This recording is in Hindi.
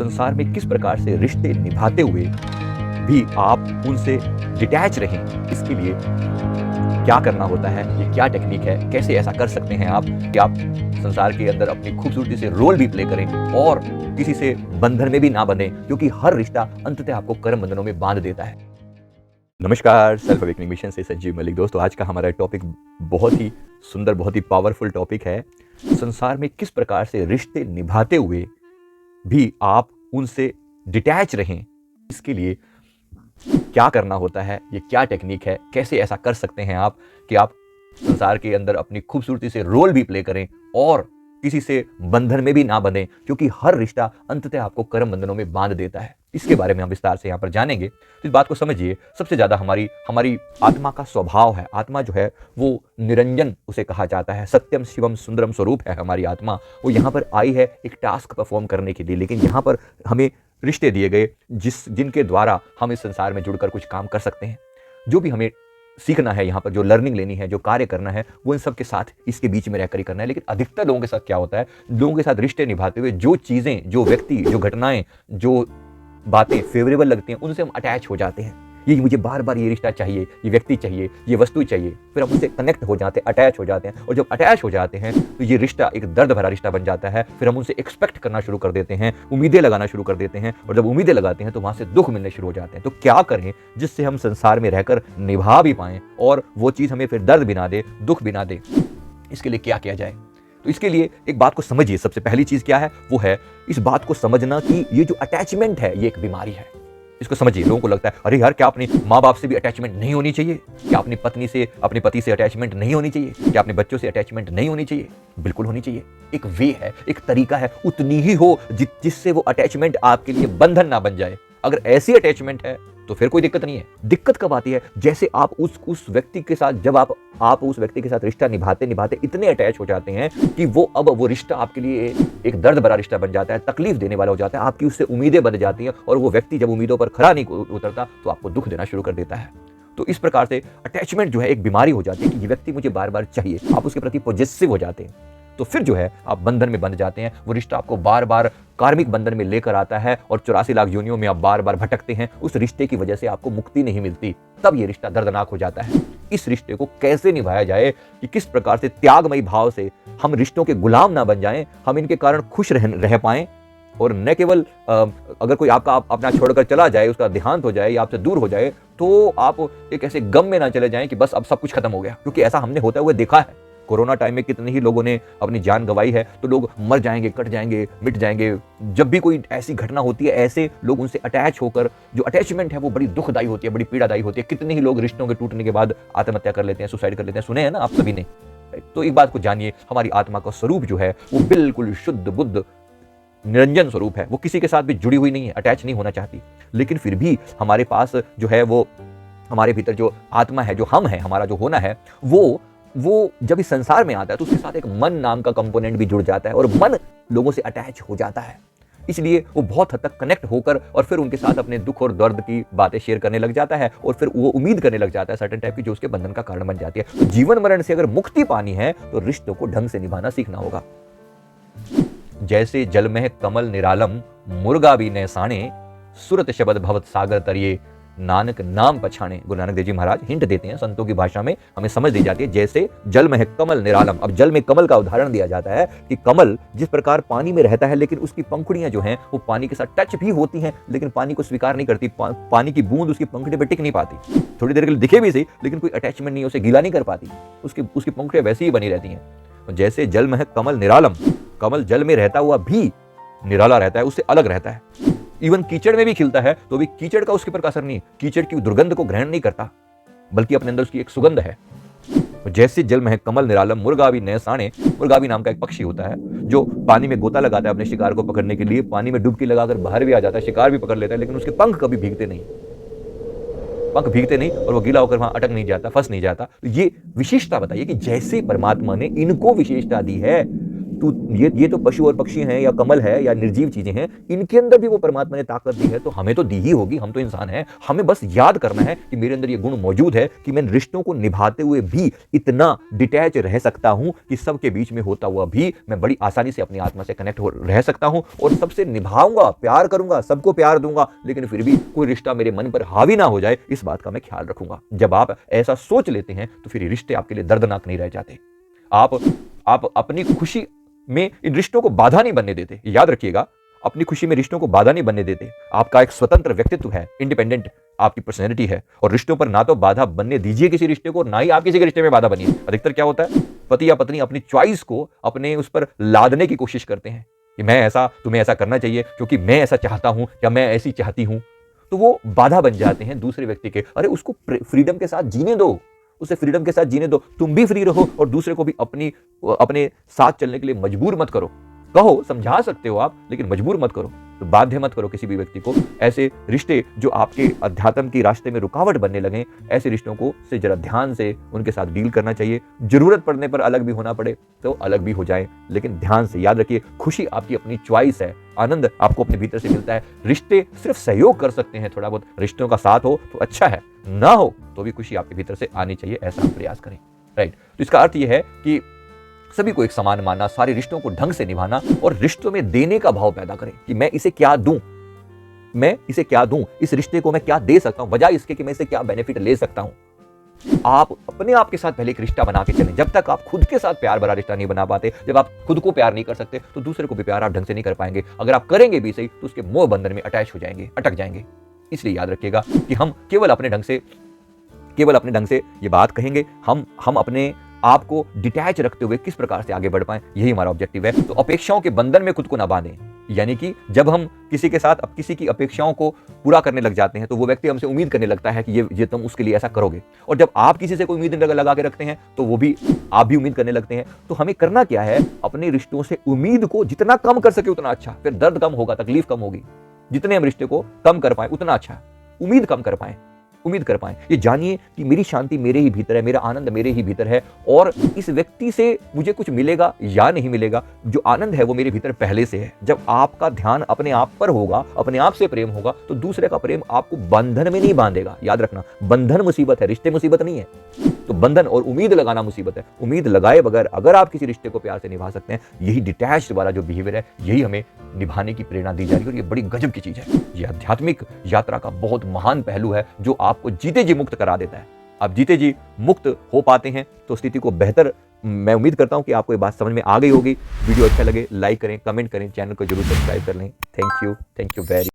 संसार में किस प्रकार से रिश्ते निभाते हुए भी आप उनसे डिटैच रहें, इसके लिए क्या करना होता है, ये क्या टेक्निक है, कैसे ऐसा कर सकते हैं आप कि आप संसार के अंदर अपनी खूबसूरती से रोल भी प्ले करें और किसी से बंधन में भी ना बने, क्योंकि हर रिश्ता अंततः आपको कर्म बंधनों में बांध देता है। नमस्कार, सेल्फ अवेकनिंग मिशन से संजीव मलिक। दोस्तों, आज का हमारा टॉपिक बहुत ही सुंदर, बहुत ही पावरफुल टॉपिक है। संसार में किस प्रकार से रिश्ते निभाते हुए भी आप उनसे डिटैच रहें, इसके लिए क्या करना होता है, ये क्या टेक्निक है, कैसे ऐसा कर सकते हैं आप कि आप संसार के अंदर अपनी खूबसूरती से रोल भी प्ले करें और किसी से बंधन में भी ना बने, क्योंकि हर रिश्ता अंततः आपको कर्म बंधनों में बांध देता है। इसके बारे में हम विस्तार से यहाँ पर जानेंगे। तो इस बात को समझिए, सबसे ज्यादा हमारी आत्मा का स्वभाव है। आत्मा जो है वो निरंजन उसे कहा जाता है, सत्यम शिवम सुंदरम स्वरूप है हमारी आत्मा। वो यहाँ पर आई है एक टास्क परफॉर्म करने के लिए, लेकिन यहाँ पर हमें रिश्ते दिए गए जिनके द्वारा हम इस संसार में जुड़कर कुछ काम कर सकते हैं। जो भी हमें सीखना है, यहाँ पर जो लर्निंग लेनी है, जो कार्य करना है, वो इन सब के साथ इसके बीच में रहकर ही करना है। लेकिन अधिकतर लोगों के साथ क्या होता है, लोगों के साथ रिश्ते निभाते हुए जो चीजें, जो व्यक्ति, जो घटनाएं, जो बातें फेवरेबल लगती हैं, उनसे हम अटैच हो जाते हैं। ये मुझे बार बार ये रिश्ता चाहिए, ये व्यक्ति चाहिए, ये वस्तु चाहिए, फिर हम उससे कनेक्ट हो जाते हैं, अटैच हो जाते हैं। और जब अटैच हो जाते हैं तो ये रिश्ता एक दर्द भरा रिश्ता बन जाता है। फिर हम उनसे एक्सपेक्ट करना शुरू कर देते हैं, उम्मीदें लगाना शुरू कर देते हैं, और जब उम्मीदें लगाते हैं तो वहां से दुख मिलने शुरू हो जाते हैं। तो क्या करें जिससे हम संसार में रहकर निभा भी पाएं और वो चीज हमें फिर दर्द भी ना दे, दुख भी ना दे। इसके लिए क्या किया जाए? तो इसके लिए एक बात को समझिए। सबसे पहली चीज क्या है, वो है इस बात को समझना कि ये जो अटैचमेंट है ये एक बीमारी है। इसको समझिए। लोगों को लगता है, अरे यार, क्या अपने माँ बाप से भी अटैचमेंट नहीं होनी चाहिए? क्या अपनी पत्नी से, अपने पति से अटैचमेंट नहीं होनी चाहिए? क्या अपने बच्चों से अटैचमेंट नहीं होनी चाहिए? बिल्कुल होनी चाहिए। एक वे है, एक तरीका है, उतनी ही हो जिससे वो अटैचमेंट आपके लिए बंधन ना बन जाए। अगर ऐसी अटैचमेंट है तो फिर कोई दिक्कत नहीं है। दिक्कत कब आती है? जैसे आप उस व्यक्ति के साथ, जब आप उस व्यक्ति के साथ रिश्ता निभाते निभाते इतने अटैच हो जाते हैं कि वो रिश्ता आपके लिए एक दर्द भरा रिश्ता बन जाता है, तकलीफ देने वाला हो जाता है, आपकी उससे उम्मीदें बन जाती हैं, और वो व्यक्ति जब उम्मीदों पर खरा नहीं उतरता तो आपको दुख देना शुरू कर देता है। तो इस प्रकार से अटैचमेंट जो है एक बीमारी हो जाती है कि ये व्यक्ति मुझे बार बार चाहिए। आप उसके प्रति पॉजेसिव हो जाते हैं, तो फिर जो है आप बंधन में बंध जाते हैं। वो रिश्ता आपको बार बार कार्मिक बंधन में लेकर आता है और 84 लाख योनियों में आप बार बार भटकते हैं। उस रिश्ते की वजह से आपको मुक्ति नहीं मिलती, तब ये रिश्ता दर्दनाक हो जाता है। इस रिश्ते को कैसे निभाया जाए कि किस प्रकार से त्यागमयी भाव से हम रिश्तों के गुलाम ना बन जाएं, हम इनके कारण खुश रह पाएं, और न केवल अगर कोई आपका अपना छोड़कर चला जाए, उसका देहांत हो जाए या आपसे दूर हो जाए, तो आप एक ऐसे गम में ना चले जाएं कि बस अब सब कुछ खत्म हो गया। क्योंकि ऐसा हमने होता हुआ देखा है। कोरोना टाइम में कितने ही लोगों ने अपनी जान गंवाई है। तो लोग मर जाएंगे, कट जाएंगे, मिट जाएंगे। जब भी कोई ऐसी घटना होती है, ऐसे लोग उनसे अटैच होकर, जो अटैचमेंट है वो बड़ी दुखदायी होती है, बड़ी पीड़ादायी होती है। कितने ही लोग रिश्तों के टूटने के बाद आत्महत्या कर लेते हैं, सुसाइड कर लेते हैं। सुने हैं ना आप सभी ने? तो एक बात को जानिए, हमारी आत्मा का स्वरूप जो है वो बिल्कुल शुद्ध बुद्ध निरंजन स्वरूप है। वो किसी के साथ भी जुड़ी हुई नहीं है, अटैच नहीं होना चाहती। लेकिन फिर भी हमारे पास जो है, वो हमारे भीतर जो आत्मा है, जो हम है, हमारा जो होना है, वो जब इस संसार में आता है तो उसके साथ एक मन नाम का कंपोनेंट भी जुड़ जाता है, और मन लोगों से अटैच हो जाता है। इसलिए वो बहुत हद तक कनेक्ट होकर और फिर उनके साथ अपने दुख और दर्द की बातें शेयर करने लग जाता है, और फिर वो उम्मीद करने लग जाता है सर्टेन टाइप की, जो उसके बंधन का कारण बन जाती है। तो जीवन मरण से अगर मुक्ति पानी है तो रिश्तों को ढंग से निभाना सीखना होगा। जैसे जल में कमल निरालम, मुर्गा भी न साणे, सुरत शब्द भवत सागर तरिए, नानक नाम पछाणे। गुरु नानक देव जी महाराज हिंट देते हैं, संतों की भाषा में हमें समझ दी जाती है। जैसे जल में है कमल निरालम। अब जल में कमल का उदाहरण दिया जाता है कि कमल जिस प्रकार पानी में रहता है, लेकिन उसकी पंखुड़ियां जो हैं वो पानी के साथ टच भी होती हैं, लेकिन पानी को स्वीकार नहीं करती। पानी की बूंद उसकी पंखुड़ी पर टिक नहीं पाती। थोड़ी देर के लिए दिखे भी सही, लेकिन कोई अटैचमेंट नहीं, उसे गीला नहीं कर पाती। उसकी पंखुड़ियां वैसे ही बनी रहती हैं। जैसे जल में है कमल निरालम, कमल जल में रहता हुआ भी निराला रहता है, उससे अलग रहता है। इवन कीचड़ में भी खिलता है तो भी कीचड़ का उसके ऊपर असर नहीं, कीचड़ की दुर्गंध को ग्रहण नहीं करता, बल्कि अपने अंदर उसकी एक सुगंध है। जैसे जल में है कमल निरालम, मुर्गा भी न साणे। मुर्गा भी नाम का एक पक्षी होता है जो पानी में गोता लगाता है अपने शिकार को पकड़ने के लिए, पानी में डुबकी लगाकर बाहर भी आ जाता है, शिकार भी पकड़ लेता है, लेकिन उसके पंख कभी भीगते नहीं, और वो गीला होकर वहां अटक नहीं जाता, फंस नहीं जाता। तो ये विशेषता बताइए कि जैसे परमात्मा ने इनको विशेषता दी है, ये तो पशु और पक्षी हैं या कमल है या निर्जीव चीजें हैं, इनके अंदर भी वो परमात्मा ने ताकत दी है, तो हमें तो दी ही होगी, हम तो इंसान हैं। हमें बस याद करना है कि मेरे अंदर ये गुण मौजूद है कि मैं रिश्तों को निभाते हुए भी इतना डिटैच रह सकता हूं कि सबके बीच में होता हुआ भी मैं बड़ी आसानी से अपनी आत्मा से कनेक्ट हो रह सकता हूं और सबसे निभाऊंगा, प्यार करूंगा, सबको प्यार दूंगा, लेकिन फिर भी कोई रिश्ता मेरे मन पर हावी ना हो जाए, इस बात का मैं ख्याल रखूंगा। जब आप ऐसा सोच लेते हैं तो फिर रिश्ते आपके लिए दर्दनाक नहीं रह जाते। आप अपनी खुशी में इन रिश्तों को बाधा नहीं बनने देते। याद रखिएगा, अपनी खुशी में रिश्तों को बाधा नहीं बनने देते। आपका एक स्वतंत्र व्यक्तित्व है, इंडिपेंडेंट आपकी पर्सनैलिटी है, और रिश्तों पर ना तो बाधा बनने दीजिए किसी रिश्ते को, ना ही आप किसी के रिश्ते में बाधा बनिए। अधिकतर क्या होता है, पति या पत्नी अपनी चॉइस को अपने उस पर लादने की कोशिश करते हैं कि मैं ऐसा, तुम्हें ऐसा करना चाहिए क्योंकि मैं ऐसा चाहता हूं या मैं ऐसी चाहती हूं, तो वो बाधा बन जाते हैं दूसरे व्यक्ति के। अरे उसको फ्रीडम के साथ जीने दो, उसे फ्रीडम के साथ जीने दो, तुम भी फ्री रहो और दूसरे को भी अपने साथ चलने के लिए मजबूर मत करो। कहो, समझा सकते हो आप, लेकिन मजबूर मत करो, तो बाध्य मत करो किसी भी व्यक्ति को। ऐसे रिश्ते जो आपके अध्यात्म के रास्ते में रुकावट बनने लगे, ऐसे रिश्तों को से जरा ध्यान से उनके साथ डील करना चाहिए। जरूरत पड़ने पर अलग भी होना पड़े तो अलग भी हो जाए, लेकिन ध्यान से। याद रखिए, खुशी आपकी अपनी चॉइस है, आनंद आपको अपने भीतर से मिलता है। रिश्ते सिर्फ सहयोग कर सकते हैं, थोड़ा बहुत रिश्तों का साथ हो तो अच्छा है, ना हो तो भी खुशी आपके भीतर से आनी चाहिए, ऐसा आप प्रयास करें। राइट, तो इसका अर्थ यह है कि सभी को एक समान मानना, सारे रिश्तों को ढंग से निभाना और रिश्तों में देने का भाव पैदा करें कि मैं इसे क्या दूं, मैं इसे क्या दूं, इस रिश्ते को मैं क्या दे सकता हूं, बजाय इसके कि मैं इसे क्या बेनिफिट ले सकता हूं। आप अपने आप के साथ पहले एक रिश्ता बना के चलें। जब तक आप खुद के साथ प्यार भरा रिश्ता नहीं बना पाते, जब आप खुद को प्यार नहीं कर सकते, तो दूसरे को भी प्यार आप ढंग से नहीं कर पाएंगे। अगर आप करेंगे भी सही तो उसके मोह बंधन में अटैच हो जाएंगे, अटक जाएंगे। इसलिए याद रखिएगा कि हम केवल अपने ढंग से ये बात कहेंगे, हम अपने आपको डिटैच रखते हुए किस प्रकार से आगे बढ़ पाएं, यही हमारा ऑब्जेक्टिव है। तो अपेक्षाओं के बंधन में खुद को ना बांधें, यानी कि जब हम किसी के साथ अब किसी की अपेक्षाओं को पूरा करने लग जाते हैं तो वो व्यक्ति हमसे उम्मीद करने लगता है कि ये तुम उसके लिए ऐसा करोगे, और जब आप किसी से कोई उम्मीद लगा के रखते हैं तो आप भी उम्मीद करने लगते हैं। तो हमें करना क्या है, अपने रिश्तों से उम्मीद को जितना कम कर सके उतना अच्छा, फिर दर्द कम होगा, तकलीफ कम होगी। जितने हम रिश्ते को कम कर पाए उतना अच्छा, उम्मीद कम कर पाए, उम्मीद कर पाएं। ये जानिए कि मेरी शांति मेरे ही भीतर है, मेरा आनंद मेरे ही भीतर है, और इस व्यक्ति से मुझे कुछ मिलेगा या नहीं मिलेगा, जो आनंद है वो मेरे भीतर पहले से है। जब आपका ध्यान अपने आप पर होगा, अपने आप से प्रेम होगा, तो दूसरे का प्रेम आपको बंधन में नहीं बांधेगा। याद रखना, बंधन मुसीबत है, रिश्ते मुसीबत नहीं है। तो बंधन और उम्मीद लगाना मुसीबत है। उम्मीद लगाए बगैर अगर आप किसी रिश्ते को प्यार से निभा सकते हैं, यही डिटैच्ड वाला जो बिहेवियर है, यही हमें निभाने की प्रेरणा दी जा रही है, और ये बड़ी गजब की चीज है। ये आध्यात्मिक यात्रा का बहुत महान पहलू है जो आपको जीते जी मुक्त करा देता है। आप जीते जी मुक्त हो पाते हैं तो स्थिति को बेहतर, मैं उम्मीद करता हूं कि आपको ये बात समझ में आ गई होगी। वीडियो अच्छा लगे लाइक करें, कमेंट करें, चैनल को जरूर सब्सक्राइब कर लें। Thank you very